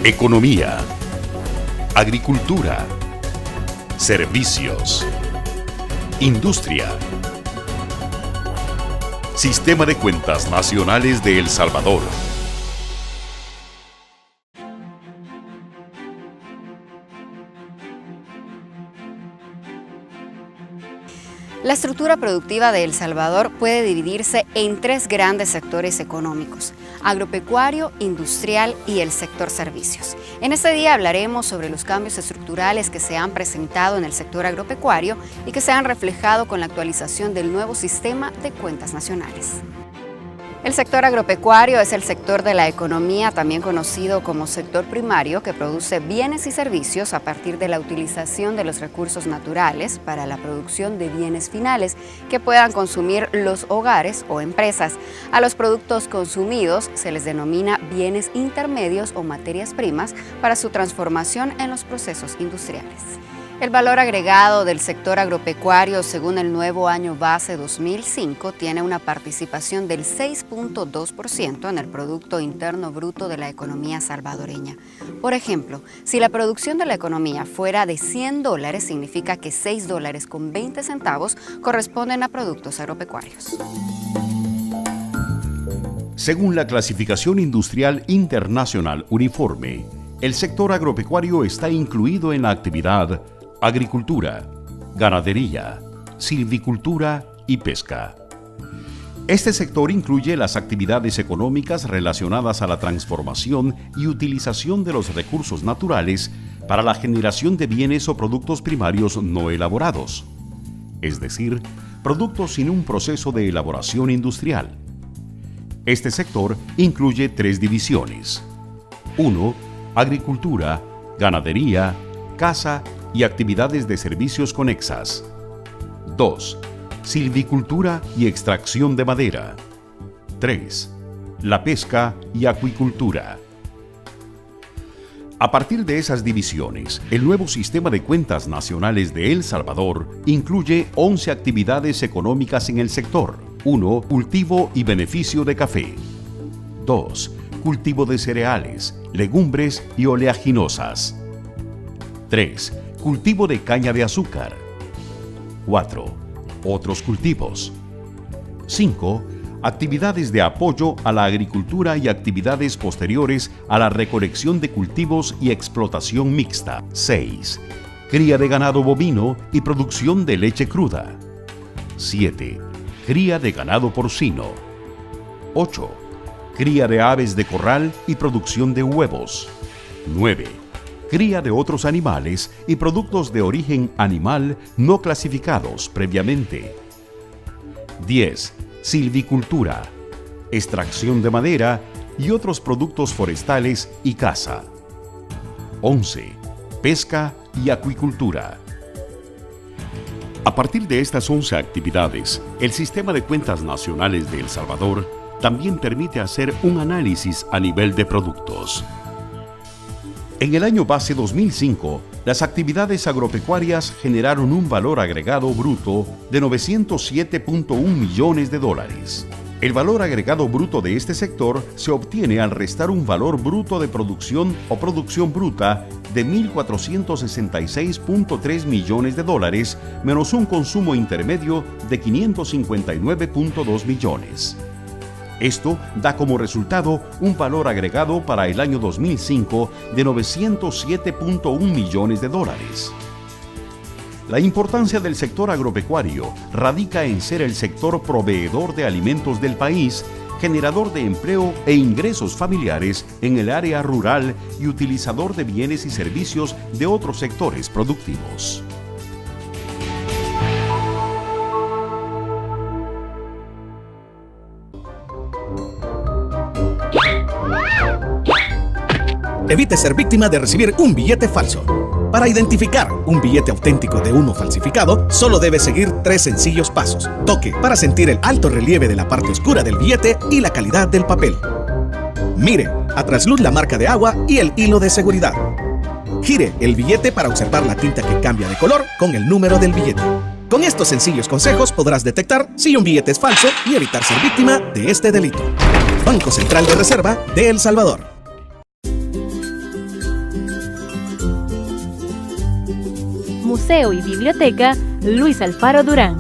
Economía, agricultura, servicios, industria. Sistema de Cuentas Nacionales de El Salvador. La estructura productiva de El Salvador puede dividirse en tres grandes sectores económicos: agropecuario, industrial y el sector servicios. En este día hablaremos sobre los cambios estructurales que se han presentado en el sector agropecuario y que se han reflejado con la actualización del nuevo sistema de cuentas nacionales. El sector agropecuario es el sector de la economía, también conocido como sector primario, que produce bienes y servicios a partir de la utilización de los recursos naturales para la producción de bienes finales que puedan consumir los hogares o empresas. A los productos consumidos se les denomina bienes intermedios o materias primas para su transformación en los procesos industriales. El valor agregado del sector agropecuario, según el nuevo año base 2005, tiene una participación del 6.2% en el Producto Interno Bruto de la economía salvadoreña. Por ejemplo, si la producción de la economía fuera de $100, significa que $6.20 corresponden a productos agropecuarios. Según la Clasificación Industrial Internacional Uniforme, el sector agropecuario está incluido en la actividad agricultura, ganadería, silvicultura y pesca. Este sector incluye las actividades económicas relacionadas a la transformación y utilización de los recursos naturales para la generación de bienes o productos primarios no elaborados, es decir, productos sin un proceso de elaboración industrial. Este sector incluye tres divisiones: 1. Agricultura, ganadería, caza y actividades de servicios conexas. 2. Silvicultura y extracción de madera. 3. La pesca y acuicultura. A partir de esas divisiones, el nuevo sistema de cuentas nacionales de El Salvador incluye 11 actividades económicas en el sector. 1. Cultivo y beneficio de café. 2. Cultivo de cereales, legumbres y oleaginosas. 3. Cultivo de caña de azúcar. 4. Otros cultivos. 5. Actividades de apoyo a la agricultura y actividades posteriores a la recolección de cultivos y explotación mixta. 6. Cría de ganado bovino y producción de leche cruda. 7. Cría de ganado porcino. 8. Cría de aves de corral y producción de huevos. 9. Cría de otros animales y productos de origen animal no clasificados previamente. 10. Silvicultura, extracción de madera y otros productos forestales y caza. 11. Pesca y acuicultura. A partir de estas 11 actividades, el Sistema de Cuentas Nacionales de El Salvador también permite hacer un análisis a nivel de productos. En el año base 2005, las actividades agropecuarias generaron un valor agregado bruto de $907.1 millones. El valor agregado bruto de este sector se obtiene al restar un valor bruto de producción o producción bruta de $1.466.3 millones menos un consumo intermedio de $559.2 millones. Esto da como resultado un valor agregado para el año 2005 de $907.1 millones. La importancia del sector agropecuario radica en ser el sector proveedor de alimentos del país, generador de empleo e ingresos familiares en el área rural y utilizador de bienes y servicios de otros sectores productivos. Evite ser víctima de recibir un billete falso. Para identificar un billete auténtico de uno falsificado, solo debe seguir 3 sencillos pasos. Toque para sentir el alto relieve de la parte oscura del billete y la calidad del papel. Mire a trasluz la marca de agua y el hilo de seguridad. Gire el billete para observar la tinta que cambia de color con el número del billete. Con estos sencillos consejos podrás detectar si un billete es falso y evitar ser víctima de este delito. Banco Central de Reserva de El Salvador. Museo y Biblioteca Luis Alfaro Durán.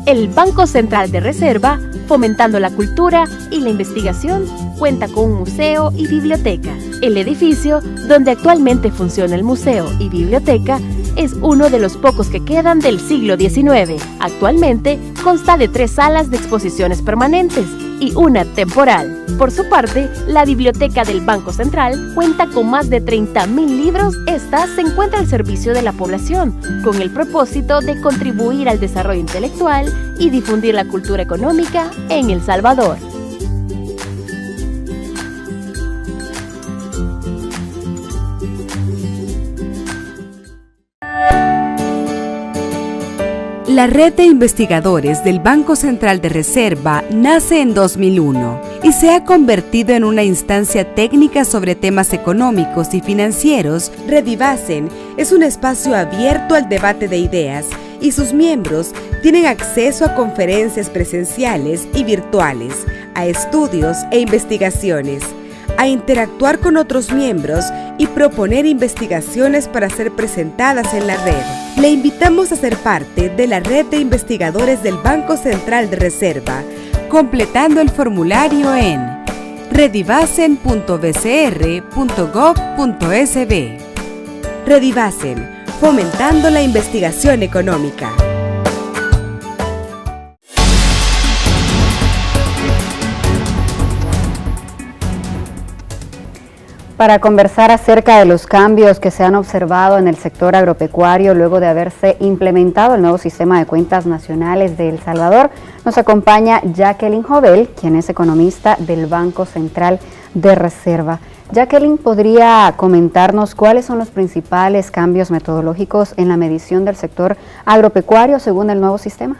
El Banco Central de Reserva, fomentando la cultura y la investigación, cuenta con un museo y biblioteca. El edificio, donde actualmente funciona el museo y biblioteca, es uno de los pocos que quedan del siglo XIX. Actualmente consta de 3 salas de exposiciones permanentes y una temporal. Por su parte, la Biblioteca del Banco Central cuenta con más de 30.000 libros. Esta se encuentra al servicio de la población, con el propósito de contribuir al desarrollo intelectual y difundir la cultura económica en El Salvador. La red de investigadores del Banco Central de Reserva nace en 2001 y se ha convertido en una instancia técnica sobre temas económicos y financieros. Redivasen es un espacio abierto al debate de ideas y sus miembros tienen acceso a conferencias presenciales y virtuales, a estudios e investigaciones, a interactuar con otros miembros y proponer investigaciones para ser presentadas en la red. Le invitamos a ser parte de la red de investigadores del Banco Central de Reserva, completando el formulario en redivasen.bcr.gov.sb. Redivasen, fomentando la investigación económica. Para conversar acerca de los cambios que se han observado en el sector agropecuario luego de haberse implementado el nuevo sistema de cuentas nacionales de El Salvador, nos acompaña Jacqueline Jovel, quien es economista del Banco Central de Reserva. Jacqueline, ¿podría comentarnos cuáles son los principales cambios metodológicos en la medición del sector agropecuario según el nuevo sistema?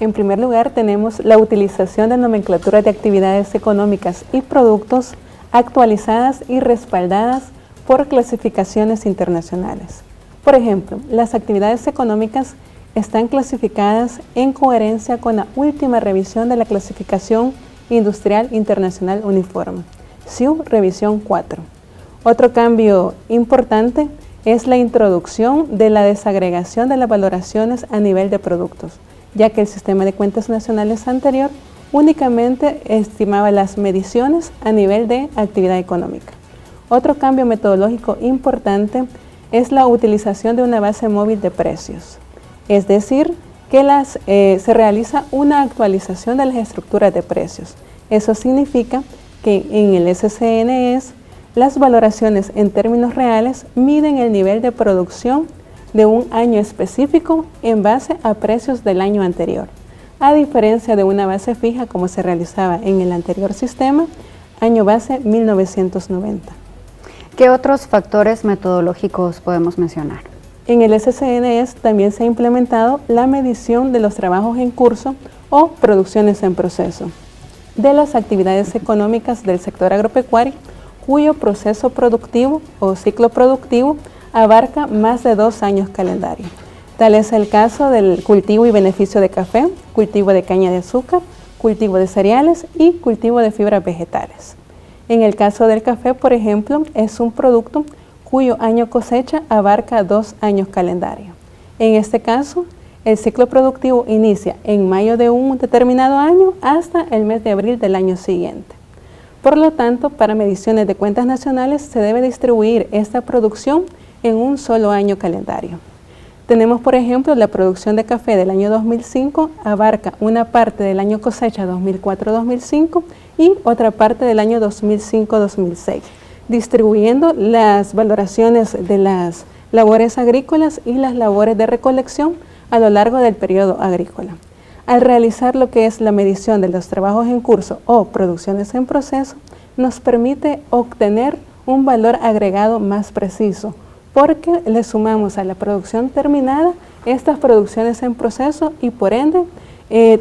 En primer lugar, tenemos la utilización de nomenclatura de actividades económicas y productos actualizadas y respaldadas por clasificaciones internacionales. Por ejemplo, las actividades económicas están clasificadas en coherencia con la última revisión de la Clasificación Industrial Internacional Uniforme, SIU Revisión 4. Otro cambio importante es la introducción de la desagregación de las valoraciones a nivel de productos, ya que el sistema de cuentas nacionales anterior únicamente estimaba las mediciones a nivel de actividad económica. Otro cambio metodológico importante es la utilización de una base móvil de precios, es decir, que se realiza una actualización de las estructuras de precios. Eso significa que en el SCNES las valoraciones en términos reales miden el nivel de producción de un año específico en base a precios del año anterior, a diferencia de una base fija como se realizaba en el anterior sistema, año base 1990. ¿Qué otros factores metodológicos podemos mencionar? En el SCNES también se ha implementado la medición de los trabajos en curso o producciones en proceso, de las actividades económicas del sector agropecuario, cuyo proceso productivo o ciclo productivo abarca más de 2 años calendario. Tal es el caso del cultivo y beneficio de café, cultivo de caña de azúcar, cultivo de cereales y cultivo de fibras vegetales. En el caso del café, por ejemplo, es un producto cuyo año cosecha abarca 2 años calendario. En este caso, el ciclo productivo inicia en mayo de un determinado año hasta el mes de abril del año siguiente. Por lo tanto, para mediciones de cuentas nacionales se debe distribuir esta producción en un solo año calendario. Tenemos, por ejemplo, la producción de café del año 2005 abarca una parte del año cosecha 2004-2005 y otra parte del año 2005-2006, distribuyendo las valoraciones de las labores agrícolas y las labores de recolección a lo largo del periodo agrícola. Al realizar lo que es la medición de los trabajos en curso o producciones en proceso, nos permite obtener un valor agregado más preciso, porque le sumamos a la producción terminada estas producciones en proceso y por ende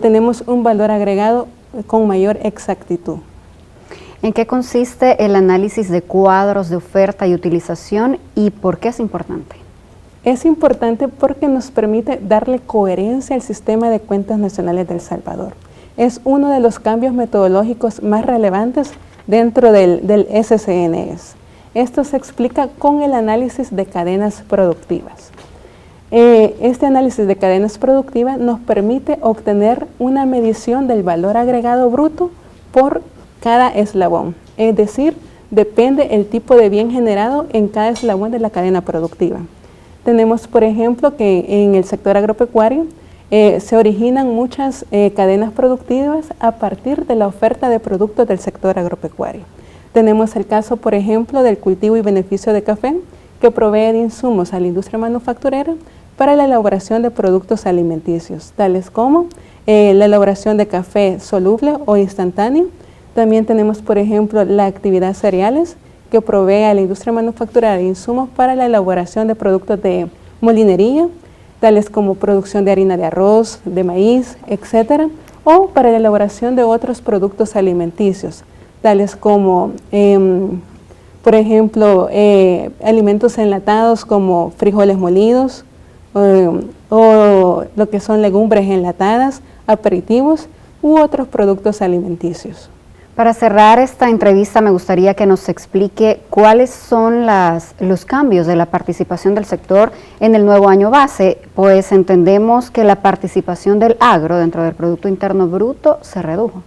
tenemos un valor agregado con mayor exactitud. ¿En qué consiste el análisis de cuadros de oferta y utilización y por qué es importante? Es importante porque nos permite darle coherencia al sistema de cuentas nacionales de El Salvador. Es uno de los cambios metodológicos más relevantes dentro del SCNES. Esto se explica con el análisis de cadenas productivas. Este análisis de cadenas productivas nos permite obtener una medición del valor agregado bruto por cada eslabón, es decir, depende el tipo de bien generado en cada eslabón de la cadena productiva. Tenemos, por ejemplo, que en el sector agropecuario se originan muchas cadenas productivas a partir de la oferta de productos del sector agropecuario. Tenemos el caso, por ejemplo, del cultivo y beneficio de café, que provee de insumos a la industria manufacturera para la elaboración de productos alimenticios, tales como la elaboración de café soluble o instantáneo. También tenemos, por ejemplo, la actividad cereales, que provee a la industria manufacturera de insumos para la elaboración de productos de molinería, tales como producción de harina de arroz, de maíz, etcétera, o para la elaboración de otros productos alimenticios, tales como, por ejemplo, alimentos enlatados como frijoles molidos, o lo que son legumbres enlatadas, aperitivos u otros productos alimenticios. Para cerrar esta entrevista me gustaría que nos explique cuáles son los cambios de la participación del sector en el nuevo año base, pues entendemos que la participación del agro dentro del Producto Interno Bruto se redujo.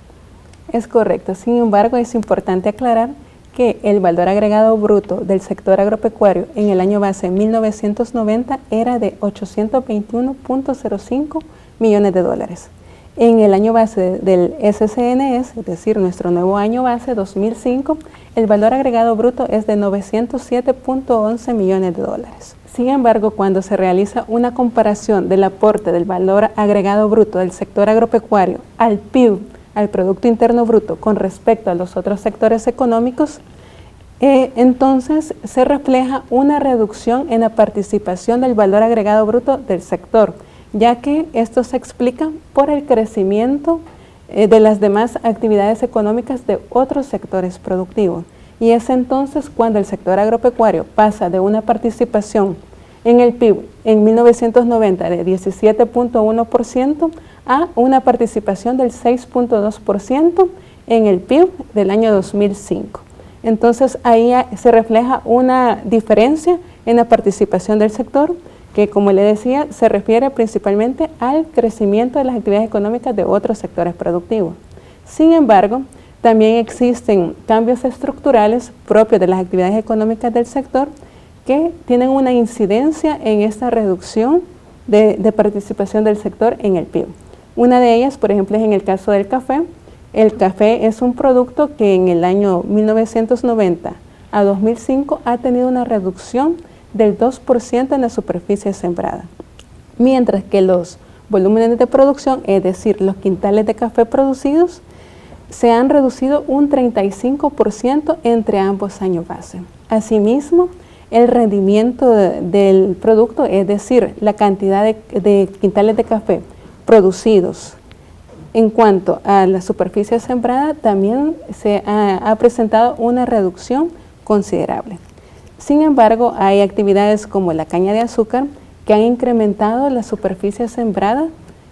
Es correcto, sin embargo es importante aclarar que el valor agregado bruto del sector agropecuario en el año base 1990 era de 821.05 millones de dólares. En el año base del SCNS, es decir, nuestro nuevo año base 2005, el valor agregado bruto es de 907.11 millones de dólares. Sin embargo, cuando se realiza una comparación del aporte del valor agregado bruto del sector agropecuario al PIB, al Producto Interno Bruto, con respecto a los otros sectores económicos, entonces se refleja una reducción en la participación del valor agregado bruto del sector, ya que esto se explica por el crecimiento de las demás actividades económicas de otros sectores productivos. Y es entonces cuando el sector agropecuario pasa de una participación en el PIB en 1990 de 17.1% a una participación del 6.2% en el PIB del año 2005. Entonces ahí se refleja una diferencia en la participación del sector, que, como le decía, se refiere principalmente al crecimiento de las actividades económicas de otros sectores productivos. Sin embargo, también existen cambios estructurales propios de las actividades económicas del sector que tienen una incidencia en esta reducción de participación del sector en el PIB. Una de ellas, por ejemplo, es en el caso del café. El café es un producto que en el año 1990 a 2005 ha tenido una reducción del 2% en la superficie sembrada, mientras que los volúmenes de producción, es decir, los quintales de café producidos, se han reducido un 35% entre ambos años base. Asimismo, el rendimiento del producto, es decir, la cantidad de quintales de café producidos en cuanto a la superficie sembrada, también se ha presentado una reducción considerable. Sin embargo, hay actividades como la caña de azúcar que han incrementado la superficie sembrada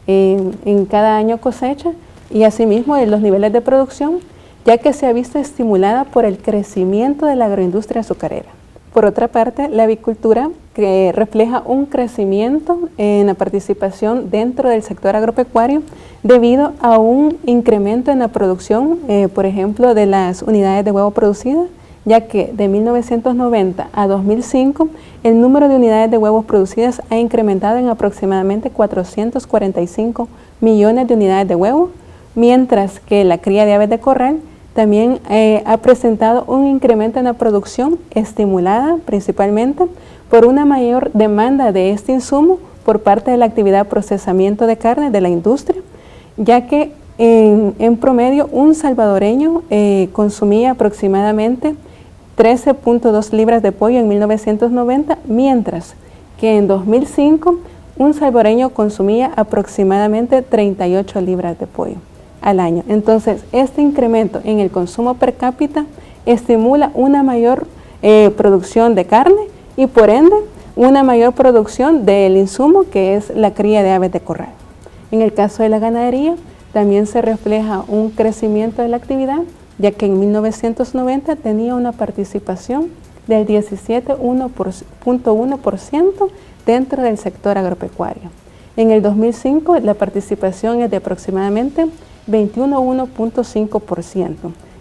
en cada año cosecha y asimismo en los niveles de producción, ya que se ha visto estimulada por el crecimiento de la agroindustria azucarera. Por otra parte, la avicultura, que refleja un crecimiento en la participación dentro del sector agropecuario debido a un incremento en la producción, por ejemplo, de las unidades de huevo producidas, ya que de 1990 a 2005 el número de unidades de huevos producidas ha incrementado en aproximadamente 445 millones de unidades de huevos, mientras que la cría de aves de corral también ha presentado un incremento en la producción estimulada principalmente por una mayor demanda de este insumo por parte de la actividad de procesamiento de carne de la industria, ya que en promedio un salvadoreño consumía aproximadamente 13.2 libras de pollo en 1990, mientras que en 2005 un salvadoreño consumía aproximadamente 38 libras de pollo al año. Entonces, este incremento en el consumo per cápita estimula una mayor producción de carne y por ende una mayor producción del insumo que es la cría de aves de corral. En el caso de la ganadería también se refleja un crecimiento de la actividad, ya que en 1990 tenía una participación del 17.1% dentro del sector agropecuario. En el 2005 la participación es de aproximadamente 21.5%.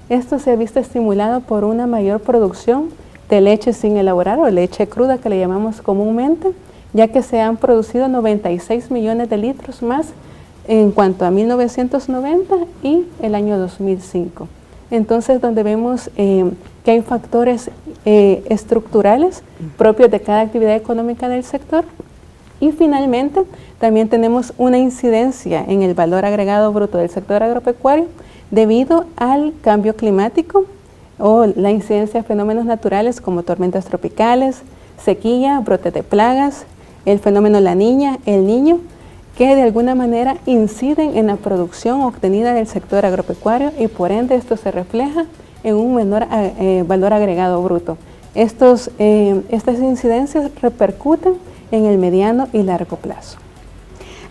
Esto se ha visto estimulado por una mayor producción de leche sin elaborar o leche cruda que le llamamos comúnmente, ya que se han producido 96 millones de litros más en cuanto a 1990 y el año 2005. Entonces, donde vemos que hay factores estructurales propios de cada actividad económica del sector. Y finalmente, también tenemos una incidencia en el valor agregado bruto del sector agropecuario debido al cambio climático o la incidencia de fenómenos naturales como tormentas tropicales, sequía, brotes de plagas, el fenómeno La Niña, El Niño, que de alguna manera inciden en la producción obtenida del sector agropecuario y por ende esto se refleja en un menor valor agregado bruto. Estas incidencias repercuten en el mediano y largo plazo.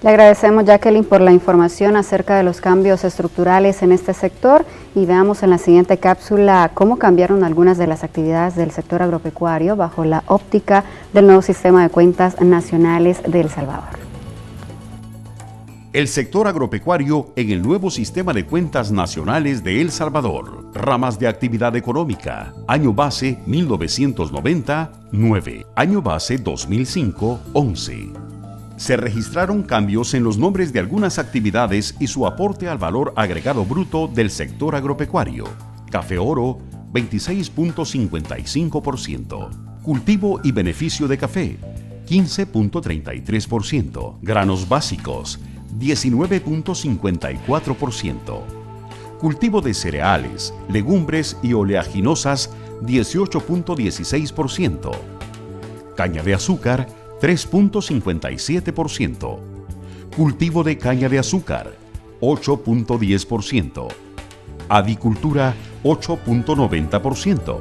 Le agradecemos, Jacqueline, por la información acerca de los cambios estructurales en este sector y veamos en la siguiente cápsula cómo cambiaron algunas de las actividades del sector agropecuario bajo la óptica del nuevo sistema de cuentas nacionales de El Salvador. El sector agropecuario en el nuevo sistema de cuentas nacionales de El Salvador. Ramas de actividad económica. Año base 1990, 9. Año base 2005, 11. Se registraron cambios en los nombres de algunas actividades y su aporte al valor agregado bruto del sector agropecuario. Café Oro, 26.55%. Cultivo y beneficio de café, 15.33%. Granos básicos, 19.54%. Cultivo de cereales, legumbres y oleaginosas, 18.16%. Caña de azúcar, 3.57%. Cultivo de caña de azúcar, 8.10%. Avicultura, 8.90%.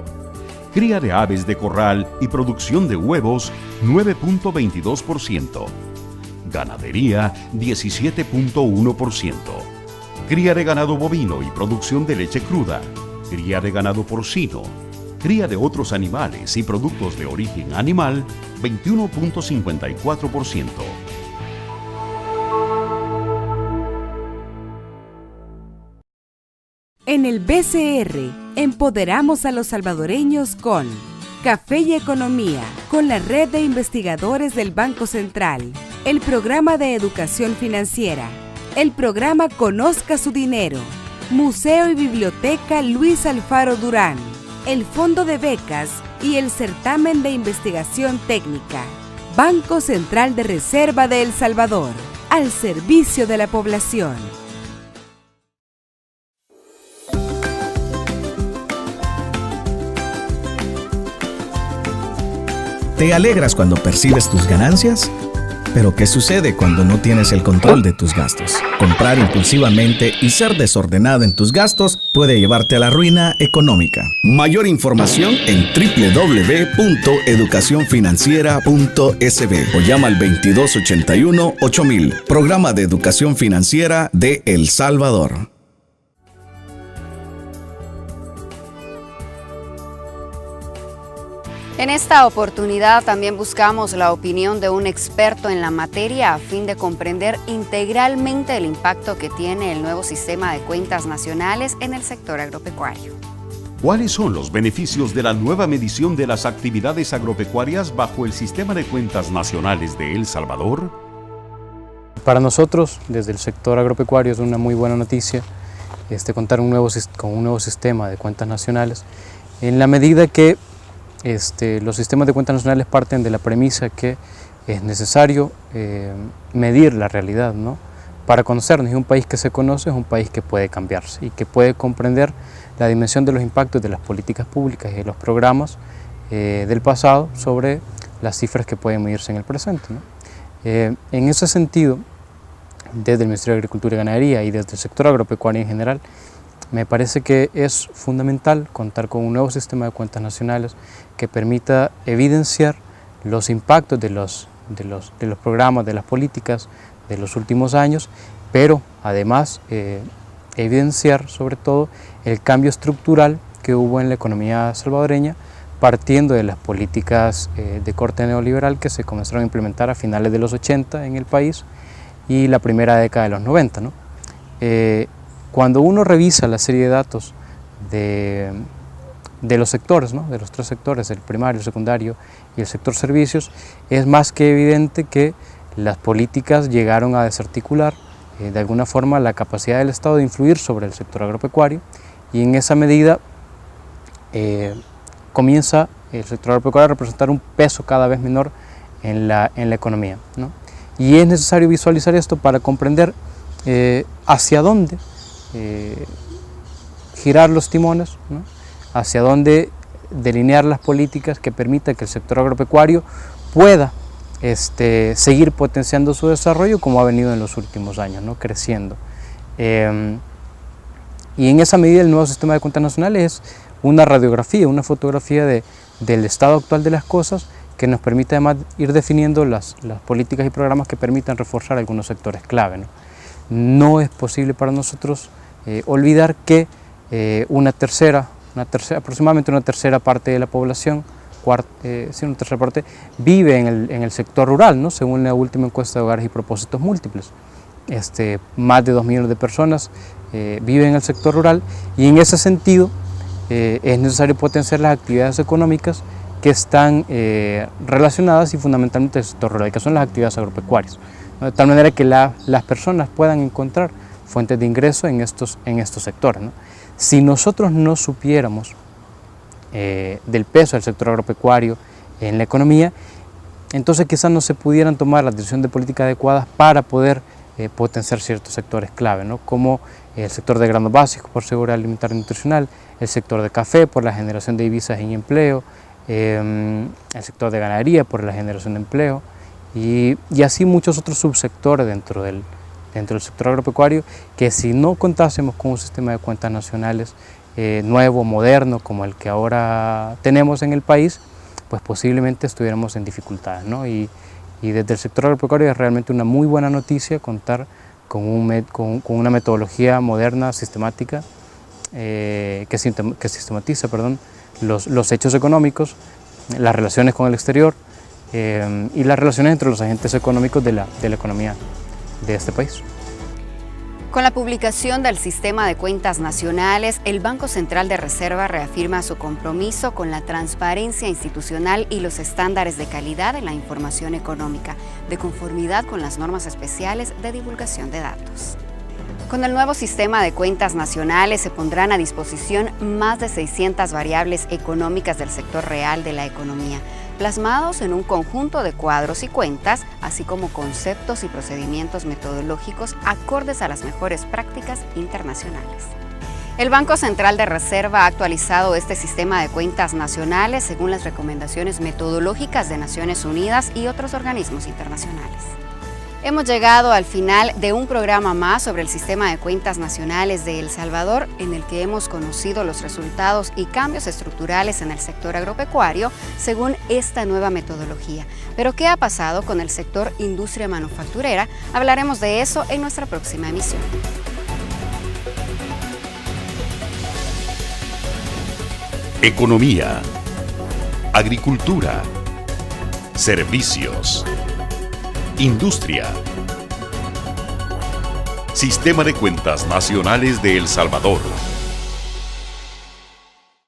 Cría de aves de corral y producción de huevos, 9.22%. Ganadería, 17.1%. Cría de ganado bovino y producción de leche cruda. Cría de ganado porcino. Cría de otros animales y productos de origen animal, 21.54%. En el BCR, empoderamos a los salvadoreños con Café y Economía, con la red de investigadores del Banco Central, el programa de educación financiera, el programa Conozca su Dinero, Museo y Biblioteca Luis Alfaro Durán, el Fondo de Becas y el Certamen de Investigación Técnica. Banco Central de Reserva de El Salvador, al servicio de la población. ¿Te alegras cuando percibes tus ganancias? Pero ¿qué sucede cuando no tienes el control de tus gastos? Comprar impulsivamente y ser desordenado en tus gastos puede llevarte a la ruina económica. Mayor información en www.educacionfinanciera.sb o llama al 2281-8000, Programa de Educación Financiera de El Salvador. En esta oportunidad también buscamos la opinión de un experto en la materia a fin de comprender integralmente el impacto que tiene el nuevo sistema de cuentas nacionales en el sector agropecuario. ¿Cuáles son los beneficios de la nueva medición de las actividades agropecuarias bajo el sistema de cuentas nacionales de El Salvador? Para nosotros, desde el sector agropecuario, es una muy buena noticia contar con un nuevo sistema de cuentas nacionales, en la medida que los sistemas de cuentas nacionales parten de la premisa que es necesario medir la realidad, ¿no? Para conocernos. Y un país que se conoce es un país que puede cambiarse y que puede comprender la dimensión de los impactos de las políticas públicas y de los programas del pasado sobre las cifras que pueden medirse en el presente, ¿no? En ese sentido, desde el Ministerio de Agricultura y Ganadería y desde el sector agropecuario en general, me parece que es fundamental contar con un nuevo sistema de cuentas nacionales que permita evidenciar los impactos de los programas, de las políticas de los últimos años, pero además evidenciar sobre todo el cambio estructural que hubo en la economía salvadoreña partiendo de las políticas de corte neoliberal que se comenzaron a implementar a finales de los 80 en el país y la primera década de los 90, ¿no? Cuando uno revisa la serie de datos de los sectores, ¿no? De los tres sectores, el primario, el secundario y el sector servicios, es más que evidente que las políticas llegaron a desarticular de alguna forma la capacidad del Estado de influir sobre el sector agropecuario, y en esa medida comienza el sector agropecuario a representar un peso cada vez menor en la economía, ¿no? Y es necesario visualizar esto para comprender hacia dónde girar los timones, ¿no? Hacia dónde delinear las políticas que permitan que el sector agropecuario pueda seguir potenciando su desarrollo como ha venido en los últimos años, ¿no? Creciendo. Y en esa medida el nuevo sistema de cuentas nacionales es una radiografía, una fotografía del estado actual de las cosas, que nos permite además ir definiendo las políticas y programas que permitan reforzar algunos sectores clave, ¿no? No es posible para nosotros olvidar que aproximadamente una tercera parte de la población, una tercera parte, vive en el sector rural, ¿no? Según la última encuesta de hogares y propósitos múltiples. Más de 2 millones de personas viven en el sector rural, y en ese sentido es necesario potenciar las actividades económicas que están relacionadas y fundamentalmente al sector rural, que son las actividades agropecuarias, ¿no? De tal manera que las personas puedan encontrar fuentes de ingreso en estos sectores, ¿no? Si nosotros no supiéramos del peso del sector agropecuario en la economía, entonces quizás no se pudieran tomar las decisiones de política adecuadas para poder potenciar ciertos sectores clave, ¿no? Como el sector de granos básicos por seguridad alimentaria y nutricional, el sector de café por la generación de divisas y empleo, el sector de ganadería por la generación de empleo, y así muchos otros subsectores dentro del sector agropecuario, que si no contásemos con un sistema de cuentas nacionales nuevo, moderno, como el que ahora tenemos en el país, pues posiblemente estuviéramos en dificultades, ¿no? Y desde el sector agropecuario es realmente una muy buena noticia contar con una metodología moderna, sistemática, que sistematiza los hechos económicos, las relaciones con el exterior y las relaciones entre los agentes económicos de la economía de este país. Con la publicación del Sistema de Cuentas Nacionales, el Banco Central de Reserva reafirma su compromiso con la transparencia institucional y los estándares de calidad en la información económica, de conformidad con las normas especiales de divulgación de datos. Con el nuevo Sistema de Cuentas Nacionales se pondrán a disposición más de 600 variables económicas del sector real de la economía, plasmados en un conjunto de cuadros y cuentas, así como conceptos y procedimientos metodológicos acordes a las mejores prácticas internacionales. El Banco Central de Reserva ha actualizado este sistema de cuentas nacionales según las recomendaciones metodológicas de Naciones Unidas y otros organismos internacionales. Hemos llegado al final de un programa más sobre el Sistema de Cuentas Nacionales de El Salvador, en el que hemos conocido los resultados y cambios estructurales en el sector agropecuario según esta nueva metodología. Pero ¿qué ha pasado con el sector industria manufacturera? Hablaremos de eso en nuestra próxima emisión. Economía, agricultura, servicios, industria. Sistema de Cuentas Nacionales de El Salvador.